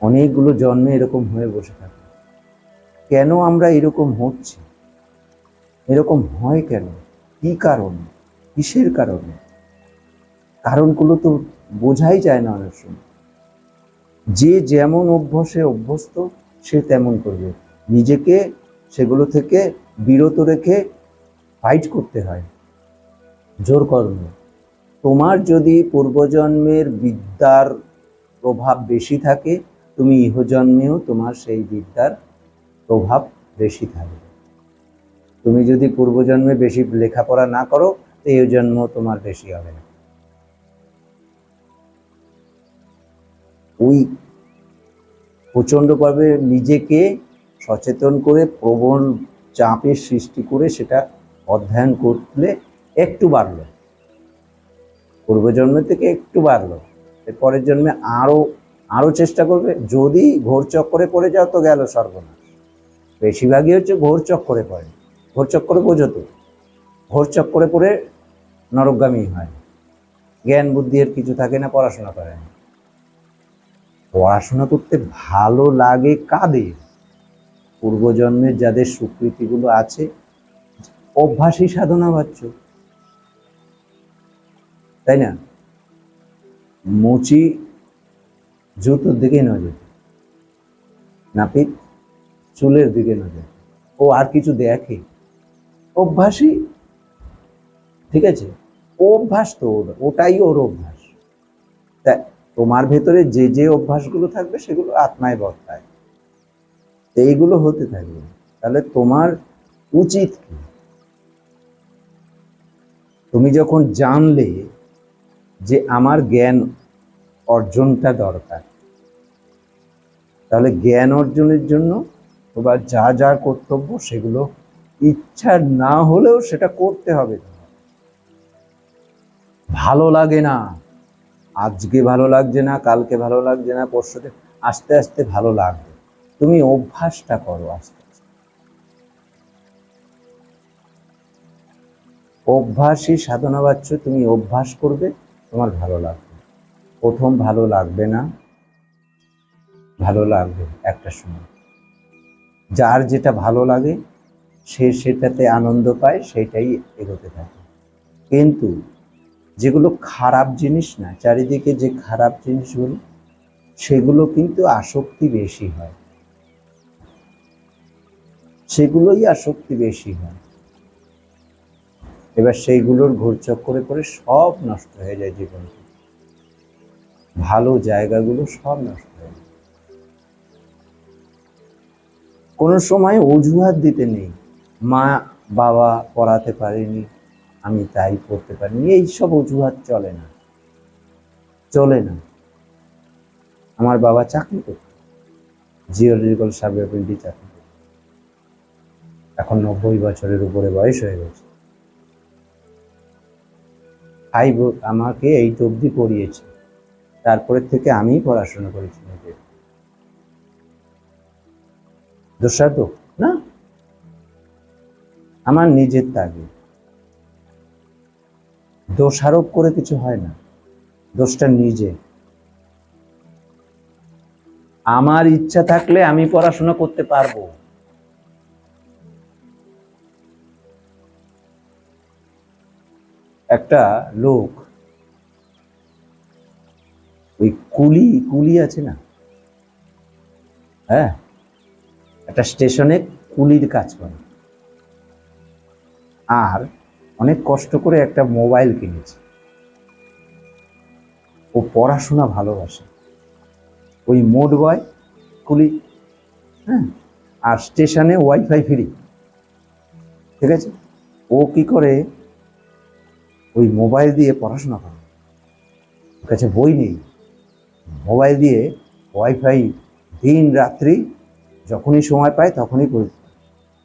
[SPEAKER 1] অনেকগুলো জন্মে এরকম হয়ে বসে থাকে। কেন আমরা এরকম হচ্ছি? এরকম হয় কেন? কি কারণ? কিসের কারণে? কারণগুলো তো বোঝাই যায় না অনেক সময়। যে যেমন অভ্যাসে অভ্যস্ত সে তেমন করবে, নিজেকে সেগুলো থেকে বিরত রেখে ফাইট করতে হয়, জোর কর্ম। তোমার যদি পূর্বজন্মের বিদ্যার প্রভাব বেশি থাকে, তুমি ইহজন্মেও তোমার সেই বিদ্যার প্রভাব বেশি থাকবে। তুমি যদি পূর্বজন্মে বেশি লেখাপড়া না করো, এই জন্ম তোমার বেশি হবে না। ওই প্রচণ্ডভাবে নিজেকে সচেতন করে প্রবল চাপের সৃষ্টি করে সেটা অধ্যয়ন করলে একটু বাড়লো, পূর্বজন্ম থেকে একটু বাড়লো, এর পরের জন্মে আরো চেষ্টা করবে। যদি ঘোর চক্করে পড়ে যাও তো গেল সর্বনাশ। বেশিরভাগই হচ্ছে ঘোর চক্করে পড়ে। ঘোর চক্করে বোঝো তো, ঘোর চক্করে পড়ে নরকগামী হয়, জ্ঞান বুদ্ধি এর কিছু থাকে না, পড়াশোনা করে না। পড়াশোনা করতে ভালো লাগে কাদের? পূর্বজন্মের যাদের স্বীকৃতিগুলো আছে, অভ্যাসী সাধনা বাচ্চ, তাই না? মুচি জুতোর দিকে নজর, নাপিত চুলের দিকে নজর, ও আর কিছু দেখে? অভ্যাসী, ঠিক আছে, অভ্যাস তো ওটাই ওর অভ্যাস। তা তোমার ভেতরে যে যে অভ্যাসগুলো থাকবে সেগুলো আত্মায় বর্তায়, এইগুলো হতে থাকবে। তাহলে তোমার উচিত কি? তুমি যখন জানলে যে আমার জ্ঞান অর্জনটা দরকার, তাহলে জ্ঞান অর্জনের জন্য তোমার যা যা কর্তব্য সেগুলো ইচ্ছা না হলেও সেটা করতে হবে। ভালো লাগে না, আজকে ভালো লাগছে না, কালকে ভালো লাগছে না, পরশুতে, আস্তে আস্তে ভালো লাগবে। তুমি অভ্যাসটা করো আস্তে আস্তে। অভ্যাসই সাধনা বাচ্চ, তুমি অভ্যাস করবে, তোমার ভালো লাগবে। প্রথম ভালো লাগবে না, ভালো লাগবে একটা সময়। যার যেটা ভালো লাগে সে সেটাতে আনন্দ পায়, সেটাই এগোতে থাকে। কিন্তু যেগুলো খারাপ জিনিস না, চারিদিকে যে খারাপ জিনিসগুলো, সেগুলো কিন্তু আসক্তি বেশি হয়, সেগুলোই আসক্তি বেশি হয়। এবার সেইগুলোর ঘুরচক্করে করে সব নষ্ট হয়ে যায়, জীবন ভালো জায়গাগুলো সব নষ্ট হয়ে যায়। কোনো সময় অজুহাত দিতে নেই, মা বাবা পড়াতে পারেনি, আমি তাই করতে পারিনি, এইসব অজুহাত চলে না, চলে না। আমার বাবা চাকরি করত, জিওলজিক্যাল সার্ভে অফ চাকরি করত, এখন 90 বছরের উপরে বয়স হয়ে গেছে। আমাকে 8 অবধি পড়িয়েছে, তারপরে থেকে আমিই পড়াশোনা করেছি নিজে। দোষারোপ না, আমার নিজের তাগিদ। দোষারোপ করে কিছু হয় না, দোষটা নিজে। আমার ইচ্ছা থাকলে আমি পড়াশোনা করতে পারবো। একটা লোক, ওই কুলি কুলি আছে না, হ্যাঁ, একটা স্টেশনে কুলির কাজ করে, আর অনেক কষ্ট করে একটা মোবাইল কিনেছে। ও পড়াশোনা ভালোবাসে, ওই মোড বয় কুলি, হ্যাঁ, আর স্টেশনে ওয়াইফাই ফ্রি, ঠিক আছে। ও কি করে, ওই মোবাইল দিয়ে পড়াশোনা করে, ওর কাছে বই নেই, মোবাইল দিয়ে ওয়াইফাই দিন রাত্রি যখনই সময় পায় তখনই পড়ে।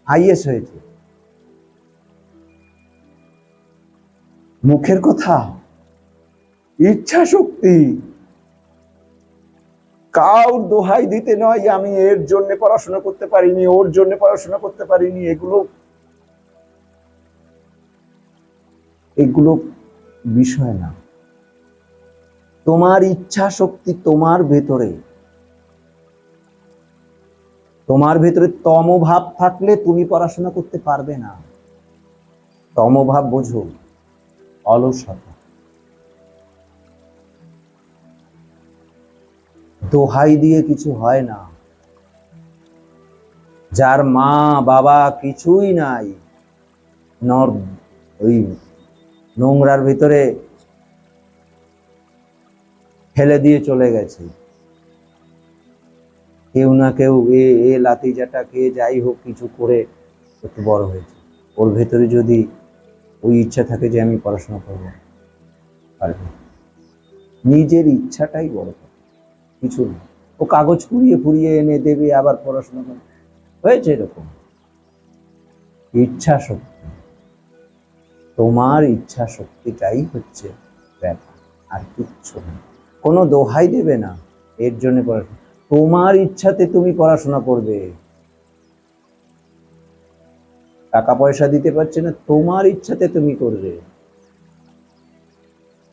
[SPEAKER 1] আইএস হয়েছে। মুখের কথা, ইচ্ছা শক্তি, কাউর দোহাই দিতে নয় যে আমি এর জন্য পড়াশোনা করতে পারিনি, ওর জন্য পড়াশোনা করতে পারিনি, এগুলো বিষয় না। তোমার ইচ্ছা শক্তি তোমার ভেতরে তমভাব থাকলে তুমি পড়াশোনা করতে পারবে না। তমভাব বোঝো, অলসতা। দোহাই দিয়ে কিছু হয় না। যার মা বাবা কিছুই নাই, ওই নোংরার ভিতরে ফেলে দিয়ে চলে গেছে, কেউ না কেউ এ লাতি জাটা কে যাই হোক কিছু করে একটু বড় হয়েছে। ওর ভেতরে যদি ওই ইচ্ছা থাকে যে আমি পড়াশোনা করবো, পারবে। নিজের ইচ্ছাটাই বড় কথা, কিছু না। ও কাগজ পুড়িয়ে পুড়িয়ে এনে দেবে, আবার পড়াশোনা করবে, হয়েছে এরকম। ইচ্ছা শক্তি, তোমার ইচ্ছা শক্তিটাই হচ্ছে ব্যাপার, আর কিচ্ছু না। কোনো দোহাই দেবে না এর জন্য পড়াশোনা, তোমার ইচ্ছাতে তুমি পড়াশোনা করবে। টাকা পয়সা দিতে পারছে না, তোমার ইচ্ছাতে তুমি করবে।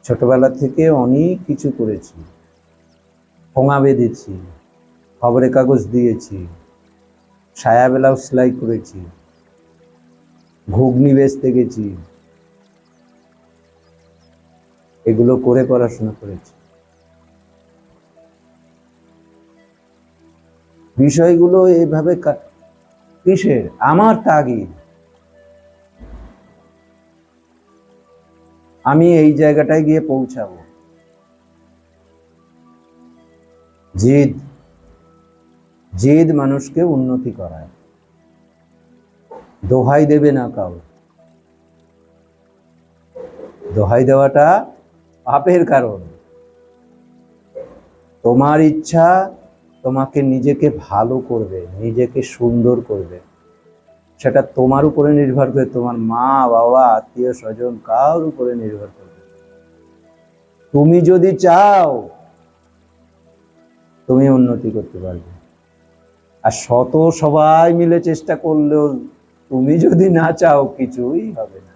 [SPEAKER 1] ছোটবেলা থেকে অনেক কিছু করেছি, ঠোঙা বেঁধেছি, খবরের কাগজ দিয়েছি, সায়া ব্লাউজ সেলাই করেছি, ঘুগনি বেচতে গেছি, এগুলো করে পড়াশোনা করেছি। বিষয়গুলো এইভাবে কিসের? আমার তাগিদ। আমি এই জায়গাটায় গিয়ে পৌঁছাবো। জিদ, জিদ মানুষকে উন্নতি করায়। দোহাই দেবে না কাউ, দোহাই দেওয়াটা পাপের কারণ। তোমার ইচ্ছা তোমাকে নিজেকে ভালো করবে, নিজেকে সুন্দর করবে, সেটা তোমার উপরে নির্ভর করে, তোমার মা বাবা আত্মীয় স্বজন কার উপরে নির্ভর করবে। তুমি যদি চাও তুমি উন্নতি করতে পারবে, আর শত সবাই মিলে চেষ্টা করলেও তুমি যদি না চাও কিছুই হবে না।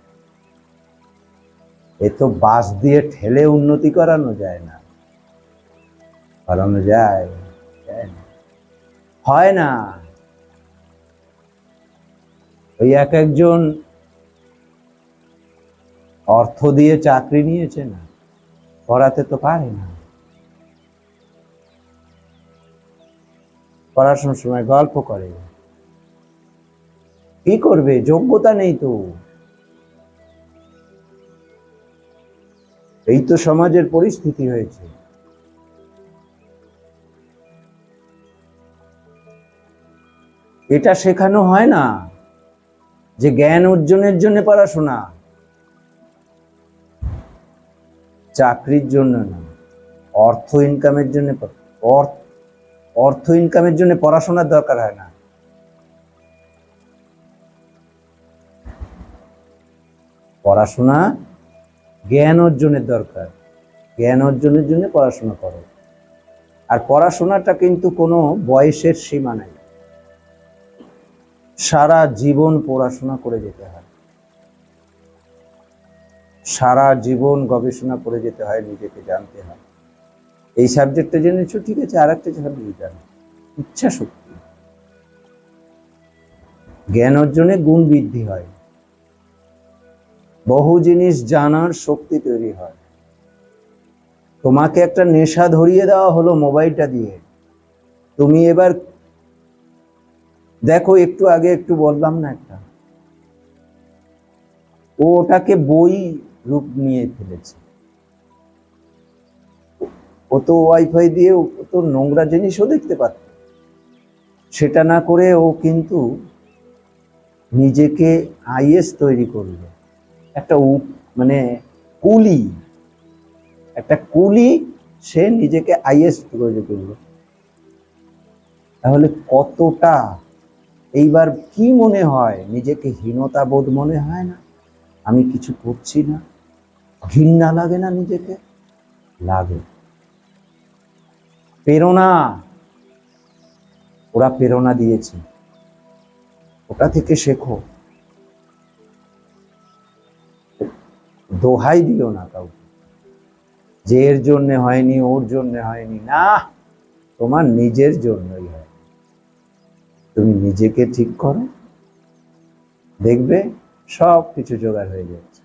[SPEAKER 1] এ তো বাস দিয়ে ঠেলে উন্নতি করানো যায় না, করানো যায়? হয় না। ওই এক একজন অর্থ দিয়ে চাকরি নিয়েছে না, পড়াতে তো পারে না। পড়াশোনার সময় গল্প করে, কি করবে? যোগ্যতা নেই তো। এই তো সমাজের পরিস্থিতি হয়েছে। এটা শেখানো হয় না যে জ্ঞান অর্জনের জন্য পড়াশোনা, চাকরির জন্য না, অর্থ ইনকামের জন্য। অর্থ ইনকামের জন্য পড়াশোনার দরকার হয় না। পড়াশোনা জ্ঞান অর্জনের দরকার, জ্ঞান অর্জনের জন্য পড়াশোনা করো। আর পড়াশোনাটা কিন্তু কোনো বয়সের সীমা নাই। সারা জীবন পড়াশোনা করে যেতে হয়, সারা জীবন গবেষণা করে যেতে হয়, নিজেকে জানতে হয়। এই সাবজেক্টটা জেনেছো, ঠিক আছে, আর একটা সাবজেক্ট জানো। ইচ্ছা শক্তি, জ্ঞান অর্জনে গুণ বৃদ্ধি হয়, বহু জিনিস জানার শক্তি তৈরি হয়। তোমাকে একটা নেশা ধরিয়ে দেওয়া হলো মোবাইলটা দিয়ে, তুমি এবার দেখো, একটু আগে একটু বললাম না একটা, ও ওটাকে বই রূপ নিয়ে ফেলেছে। ও তো ওয়াইফাই দিয়ে ও তো নোংরা জিনিসও দেখতে পাচ্ছে, সেটা না করে ও কিন্তু নিজেকে আইএস তৈরি করলো, একটা মানে কুলি, একটা কুলি, সে নিজেকে আইএস তৈরি করলো। তাহলে কতটা, এইবার কি মনে হয়, নিজেকে হীনতা বোধ মনে হয় না? আমি কিছু করছি না, ঘৃণা লাগে না নিজেকে? লাগে। প্রেরণা, ওরা প্রেরণা দিয়েছে, ওটা থেকে শেখো। দোহাই দিও না কাউকে যে এর জন্য হয়নি, ওর জন্য হয়নি, না, তোমার নিজের জন্যই হয়। তুমি নিজেকে ঠিক করো, দেখবে সব কিছু জোগাড় হয়ে যাচ্ছে।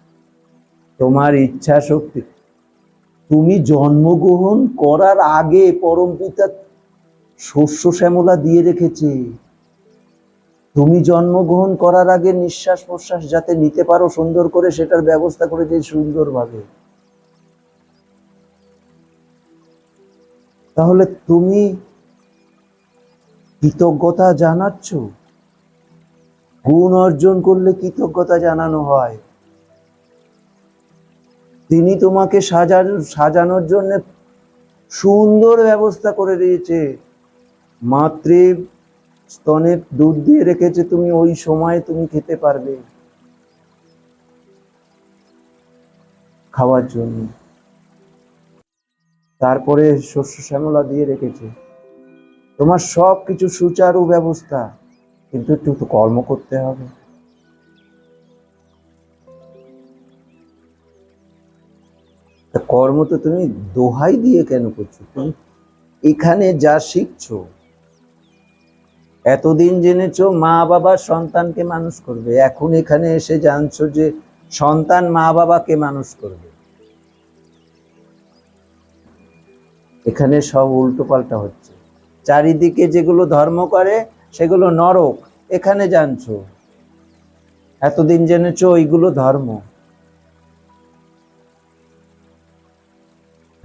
[SPEAKER 1] তোমার ইচ্ছা শক্তি, তুমি জন্মগ্রহণ করার আগে পরমপিতা শস্য শ্যামলা দিয়ে রেখেছে। তুমি জন্মগ্রহণ করার আগে নিঃশ্বাস প্রশ্বাস যাতে নিতে পারো সুন্দর করে, সেটার ব্যবস্থা করেছে সুন্দরভাবে। তাহলে তুমি কৃতজ্ঞতা জানাচ্ছ, গুণ অর্জন করলে কৃতজ্ঞতা জানানো হয়। তিনি তোমাকে সাজানোর জন্য সুন্দর ব্যবস্থা করে দিয়েছে, মাতৃ স্তনে দুধ দিয়ে রেখেছে, তুমি ওই সময় তুমি খেতে পারবে খাওয়ার জন্য। তারপরে শস্য শ্যামলা দিয়ে রেখেছে, তোমার সব কিছু সুচারু ব্যবস্থা, কিন্তু একটু তো কর্ম করতে হবে। কর্ম তো তুমি দোহাই দিয়ে কেন করছো? তুমি এখানে যা শিখছো, এতদিন জেনেছো মা বাবা সন্তানকে মানুষ করবে, এখন এখানে এসে জানছো যে সন্তান মা বাবাকে মানুষ করবে। এখানে সব উল্টো পাল্টা হচ্ছে, চারিদিকে যেগুলো ধর্ম করে সেগুলো নরক, এখানে জানছো। এতদিন জেনেছো ওইগুলো ধর্ম।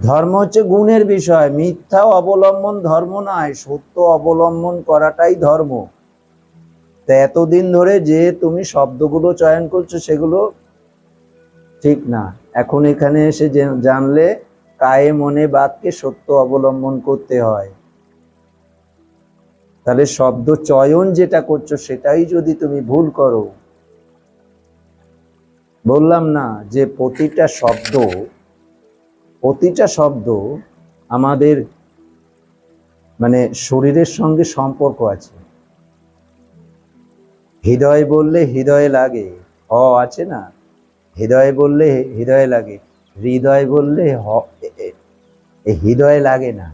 [SPEAKER 1] ধর্ম হচ্ছে গুণের বিষয়, মিথ্যা অবলম্বন ধর্ম নয়, সত্য অবলম্বন করাটাই ধর্ম। তা এতদিন ধরে যে তুমি শব্দগুলো চয়ন করছো সেগুলো ঠিক না, এখন এখানে এসে জানলে কায়ে মনে বাক্যে সত্য অবলম্বন করতে হয়। তাহলে শব্দ চয়ন যেটা করছো সেটাই যদি তুমি ভুল করো, বললাম না যে প্রতিটা শব্দ আমাদের মানে শরীরের সঙ্গে সম্পর্ক আছে। হৃদয় বললে হৃদয়ে লাগে, আছে না, হৃদয় বললে হৃদয়ে লাগে, হৃদয় বললে হৃদয় লাগে না।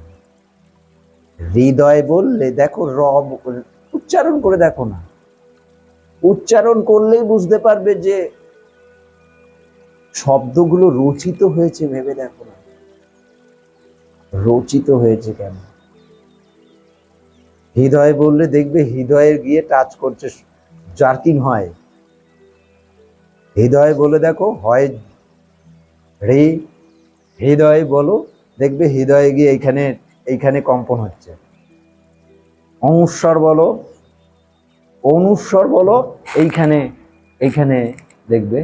[SPEAKER 1] হৃদয় বললে দেখো, উচ্চারণ করে দেখো না, উচ্চারণ করলেই বুঝতে পারবে যে শব্দগুলো রচিত হয়েছে, ভেবে দেখো না রচিত হয়েছে কেন। হৃদয় বললে দেখবে হৃদয়ে গিয়ে টাচ করছে, জার্কিং হয়। হৃদয় বলে দেখো, হয় হৃদয় বলো, দেখবে হৃদয়ে গিয়ে এইখানে কম্পন হচ্ছে। অনুস্বর বলো, অনুস্বর বলো, এইখানে দেখবে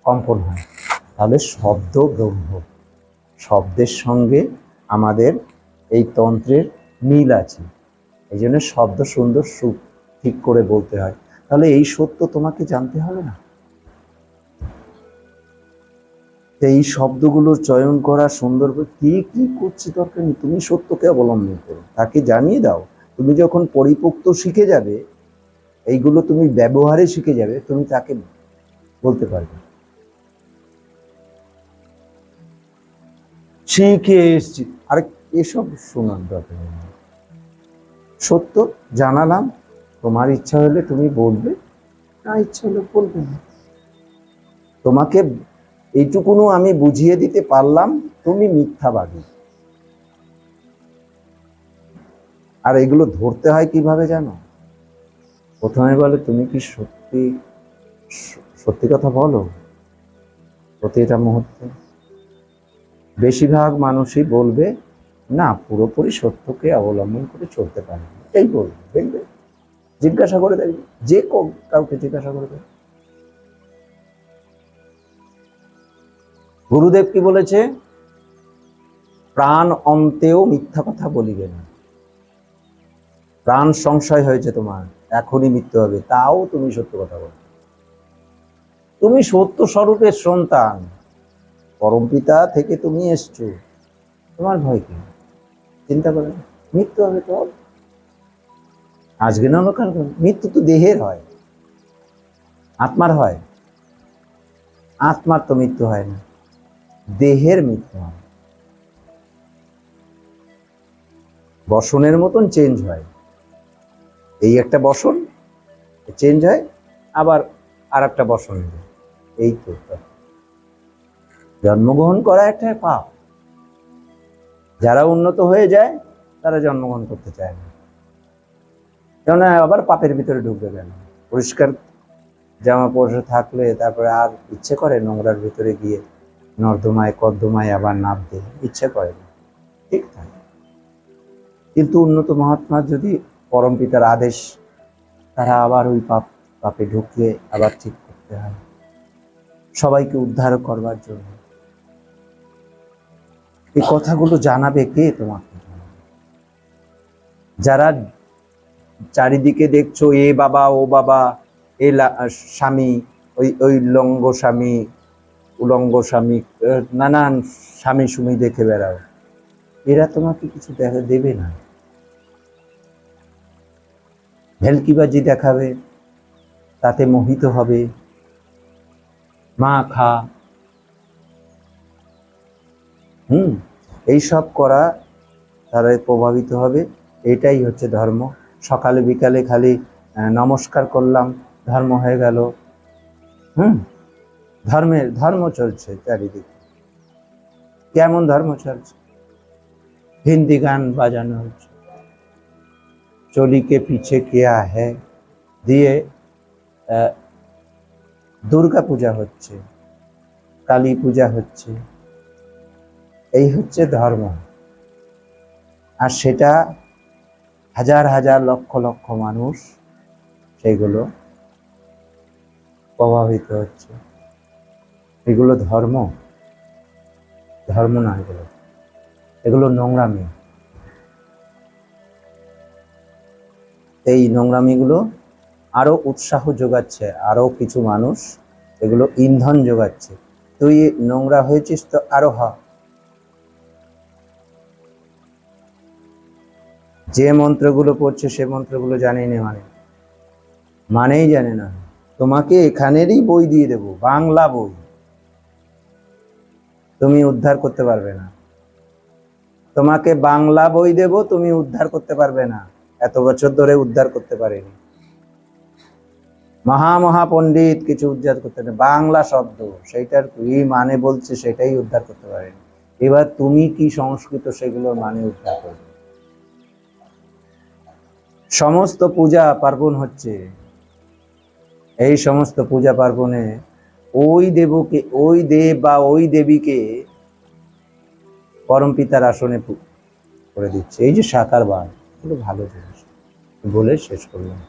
[SPEAKER 1] কম্পন হয়। তাহলে শব্দ ব্রহ্ম, শব্দের সঙ্গে আমাদের এই তন্ত্রের মিল আছে, এই জন্য শব্দ সুন্দর ঠিক করে বলতে হয়। তাহলে এই সত্য তোমাকে জানতে হবে না, এই শব্দগুলোর চয়ন করা সুন্দর কি কি করছে দরকার নেই, তুমি সত্যকে অবলম্বন করো, তাকে জানিয়ে দাও। তুমি যখন পরিপক্ত শিখে যাবে, এইগুলো তুমি ব্যবহারে শিখে যাবে, তুমি তাকে বলতে পারবে শিখে এসছি। আরে এসব শোনার দরকার নেই। সত্য জানালাম, তোমার ইচ্ছা হলে তুমি বলবে, না ইচ্ছা হলে বলবে না। তোমাকে এইটুকুনো আমি বুঝিয়ে দিতে পারলাম, তুমি মিথ্যাবাদী। আর এগুলো ধরতে হয় কিভাবে জানো? প্রথমে বলে তুমি কি সত্যি সত্যি কথা বলো প্রতিটা মুহূর্তে। বেশিরভাগ মানুষই বলবে না, পুরোপুরি সত্যকে অবলম্বন করে চলতে পারে না, এই বলবে। দেখবে, জিজ্ঞাসা করে দেখবে, যে কাউকে জিজ্ঞাসা করে দেখবে। গুরুদেব কি বলেছে? প্রাণ অন্তেও মিথ্যা কথা বলিবে না। প্রাণ সংশয় হয়েছে তোমার, এখনই মৃত্যু হবে, তাও তুমি সত্য কথা বলো। তুমি সত্য স্বরূপের সন্তান, পরমপিতা থেকে তুমি এসছো, তোমার ভয় কি? চিন্তা করে, মৃত্যু হবে তো আজকে না কাল। মৃত্যু তো দেহের হয়, আত্মার হয়। আত্মার তো মৃত্যু হয় না, দেহের মৃত্যু হয়। বসনের মতন চেঞ্জ হয়, এই একটা বসন চেঞ্জ হয়, আবার আর একটা বসন। এই তো জন্মগ্রহণ করা একটা পাপ। যারা উন্নত হয়ে যায় তারা জন্মগ্রহণ করতে চায় না, কেন? আবার পাপের ভিতরে ঢুকবে কেন? পরিষ্কার জামা পরে থাকলে তারপরে আর ইচ্ছে করে নোংরার ভিতরে গিয়ে নর্দমায় কর্দমায় আবার নামতে ইচ্ছে করে না, ঠিক থাকে। কিন্তু উন্নত মহাত্মা যদি পরম পিতার আদেশ, তারা আবার ওই পাপে ঢুকিয়ে আবার ঠিক করতে হয়, সবাইকে উদ্ধার করবার জন্য। এই কথাগুলো জানাবে কে তোমাকে? যারা চারিদিকে দেখছো এ বাবা ও বাবা, এ স্বামী, ওই ওই লঙ্গ স্বামী, উলঙ্গ স্বামী, নানান স্বামী সুমি দেখে বেড়াও, এরা তোমাকে কিছু দেবে না। ভেলকিবাজি দেখাবে, তাতে মোহিত হবে, মা খা, এইসব করা তারা প্রভাবিত হবে। এটাই হচ্ছে ধর্ম। সকালে বিকালে খালি নমস্কার করলাম, ধর্ম হয়ে গেল। ধর্ম চলছে চারিদিকে। কেমন ধর্ম চলছে? হিন্দি গান বাজানো হচ্ছে, চলিকে পিছে কেয়া হ্যায় দিয়ে দুর্গা পূজা হচ্ছে, কালী পূজা হচ্ছে। এই হচ্ছে ধর্ম। আর সেটা হাজার হাজার লক্ষ লক্ষ মানুষ সেগুলো প্রভাবিত হচ্ছে। এগুলো ধর্ম? ধর্ম না, এগুলো নোংরামি। এই নোংরামিগুলো আরো উৎসাহ যোগাচ্ছে, আরো কিছু মানুষ এগুলো ইন্ধন যোগাচ্ছে, তুই নোংরা হয়েছিস তো আরো হ। যে মন্ত্রগুলো পড়ছে সে মন্ত্রগুলো জানেই না, মানেই জানে না। তোমাকে এখানেরই বই দিয়ে দেব, বাংলা বই, তুমি উদ্ধার করতে পারবে না। তোমাকে বাংলা বই দেব, তুমি উদ্ধার করতে পারবে না। এত বছর ধরে উদ্ধার করতে পারেনি মহা পণ্ডিত, কিছু উদ্ধার করতে পারে, বাংলা শব্দ সেইটার কি মানে বলছে সেটাই উদ্ধার করতে পারেনি। এবার তুমি কি সংস্কৃত সেগুলোর মানে উদ্ধার করবে? সমস্ত পূজা পার্বণ হচ্ছে, এই সমস্ত পূজা পার্বণে ওই দেবকে, ওই দেব বা ওই দেবীকে পরম পিতার আসনে করে দিচ্ছে। এই যে সাকার বাদ, ভালো জিনিস বলে শেষ করলাম।